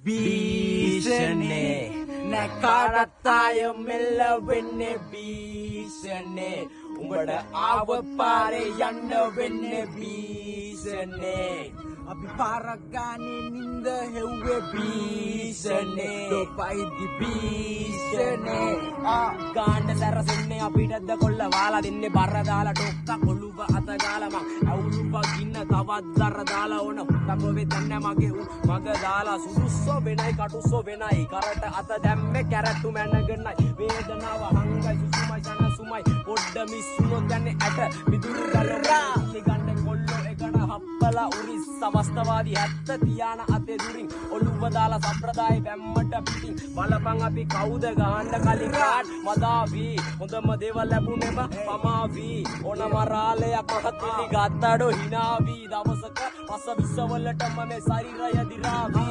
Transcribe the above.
भीषणे नकारताय मेल्ल वेन्ने भीषणे उंगड आव पारे यन्न वेन्ने भीषणे අපි පාරගානේ නින්ද හෙව්වේ භීෂණේ දොපයි දිභීෂණේ ගාන්න සැරසෙන්නේ අපිටද කොල්ල වාලා දෙන්නේ බර දාලා ඩොක්ක කොළුව අත ගාලා මං අවුරුප ගින්න තවත් දර දාලා ඕන තඹ වෙදන්න මගේ මග දාලා සුදුස්සෝ වෙනයි කටුස්සෝ වෙනයි කරට අත දැම්මේ කැරට්ටු මැනගෙනයි වේදනාව හංගයි සුසුමයි සනසුමයි පොඩ්ඩ මිස්සුනොත් යන්නේ ඇට මිදුරු ගලවා නිගන්න කොල්ලෝ එකට හප්පලා උරිස් අවස්ථාවාදී ඇත්ත තියාන අතේ දුරින් ඔළුව දාලා සම්ප්‍රදාය වැම්මට පිටින් බලපන් අපි කවුද ගහන්න කලින් කාට් මදාවි හොඳම දේවල් ලැබුණෙම පමාවි ඕන මරාලයක් මහත්ලි ගත්තඩෝ හිනාවි දවසක පස විශ්වවලටම මේ ශරීරය දිරාවි